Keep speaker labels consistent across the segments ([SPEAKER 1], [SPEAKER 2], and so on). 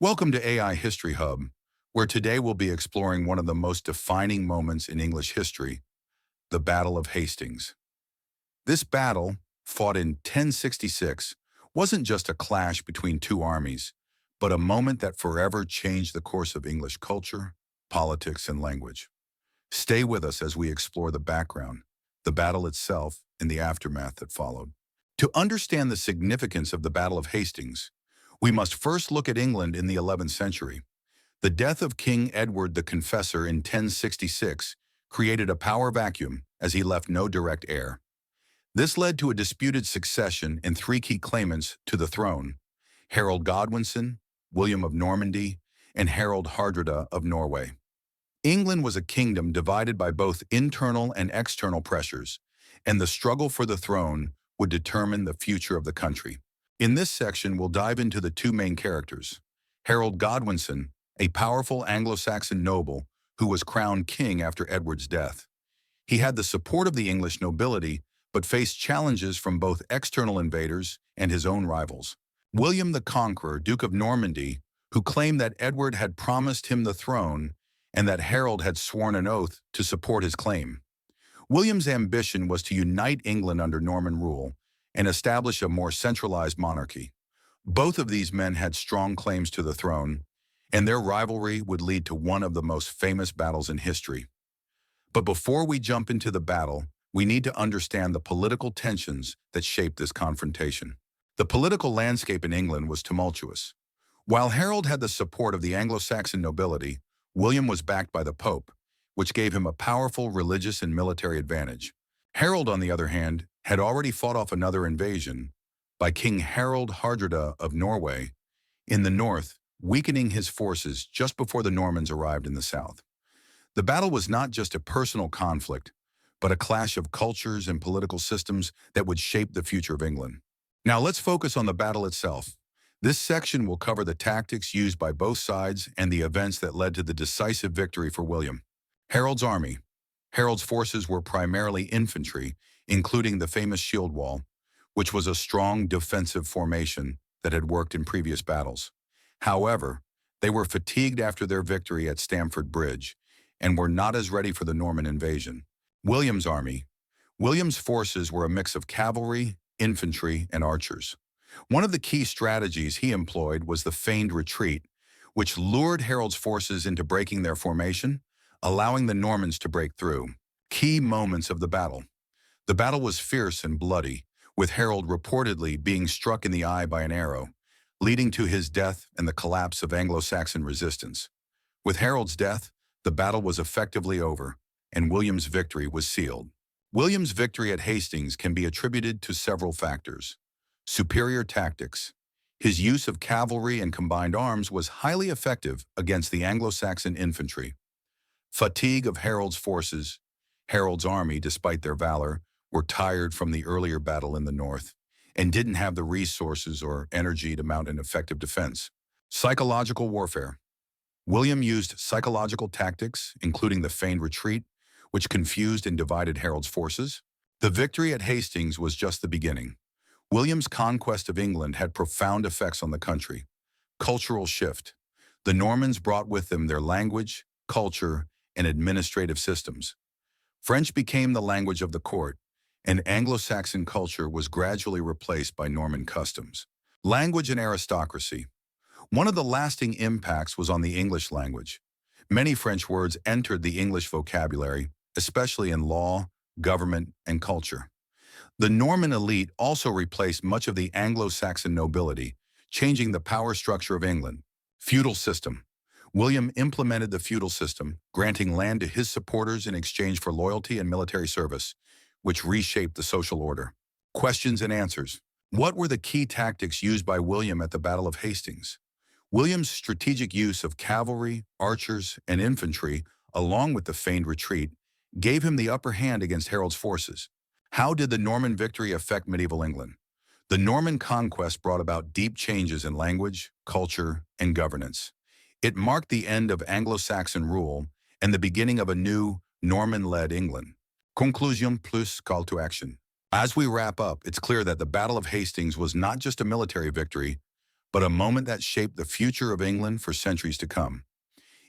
[SPEAKER 1] Welcome to AI History Hub, where today we'll be exploring one of the most defining moments in English history, the Battle of Hastings. This battle, fought in 1066, wasn't just a clash between two armies, but a moment that forever changed the course of English culture, politics, and language. Stay with us as we explore the background, the battle itself, and the aftermath that followed. To understand the significance of the Battle of Hastings, we must first look at England in the 11th century. The death of King Edward the Confessor in 1066 created a power vacuum as he left no direct heir. This led to a disputed succession and three key claimants to the throne: Harold Godwinson, William of Normandy, and Harold Hardrada of Norway. England was a kingdom divided by both internal and external pressures, and the struggle for the throne would determine the future of the country. In this section, we'll dive into the two main characters: Harold Godwinson, a powerful Anglo-Saxon noble who was crowned king after Edward's death. He had the support of the English nobility, but faced challenges from both external invaders and his own rivals. William the Conqueror, Duke of Normandy, who claimed that Edward had promised him the throne and that Harold had sworn an oath to support his claim. William's ambition was to unite England under Norman rule and establish a more centralized monarchy. Both of these men had strong claims to the throne, and their rivalry would lead to one of the most famous battles in history. But before we jump into the battle, we need to understand the political tensions that shaped this confrontation. The political landscape in England was tumultuous. While Harold had the support of the Anglo-Saxon nobility, William was backed by the Pope, which gave him a powerful religious and military advantage. Harold, on the other hand, had already fought off another invasion by King Harold Hardrada of Norway in the north, weakening his forces just before the Normans arrived in the south. The battle was not just a personal conflict, but a clash of cultures and political systems that would shape the future of England. Now let's focus on the battle itself. This section will cover the tactics used by both sides and the events that led to the decisive victory for William. Harold's army. Harold's forces were primarily infantry, including the famous shield wall, which was a strong defensive formation that had worked in previous battles. However, they were fatigued after their victory at Stamford Bridge and were not as ready for the Norman invasion. William's army. William's forces were a mix of cavalry, infantry, and archers. One of the key strategies he employed was the feigned retreat, which lured Harold's forces into breaking their formation, allowing the Normans to break through. Key moments of the battle. The battle was fierce and bloody, with Harold reportedly being struck in the eye by an arrow, leading to his death and the collapse of Anglo-Saxon resistance. With Harold's death, the battle was effectively over, and William's victory was sealed. William's victory at Hastings can be attributed to several factors. Superior tactics. His use of cavalry and combined arms was highly effective against the Anglo-Saxon infantry. Fatigue of Harold's forces. Harold's army, despite their valor, were tired from the earlier battle in the north and didn't have the resources or energy to mount an effective defense. Psychological warfare. William used psychological tactics, including the feigned retreat, which confused and divided Harold's forces. The victory at Hastings was just the beginning. William's conquest of England had profound effects on the country. Cultural shift. The Normans brought with them their language, culture, and administrative systems. French became the language of the court, and Anglo-Saxon culture was gradually replaced by Norman customs. Language and aristocracy. One of the lasting impacts was on the English language. Many French words entered the English vocabulary, especially in law, government, and culture. The Norman elite also replaced much of the Anglo-Saxon nobility, changing the power structure of England. Feudal system. William implemented the feudal system, granting land to his supporters in exchange for loyalty and military service, which reshaped the social order. Questions and answers. What were the key tactics used by William at the Battle of Hastings? William's strategic use of cavalry, archers, and infantry, along with the feigned retreat, gave him the upper hand against Harold's forces. How did the Norman victory affect medieval England? The Norman conquest brought about deep changes in language, culture, and governance. It marked the end of Anglo-Saxon rule and the beginning of a new, Norman-led England. Conclusion plus call to action. As we wrap up, it's clear that the Battle of Hastings was not just a military victory, but a moment that shaped the future of England for centuries to come.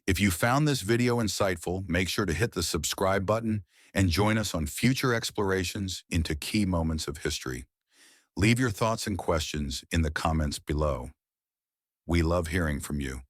[SPEAKER 1] If you found this video insightful, make sure to hit the subscribe button and join us on future explorations into key moments of history. Leave your thoughts and questions in the comments below. We love hearing from you.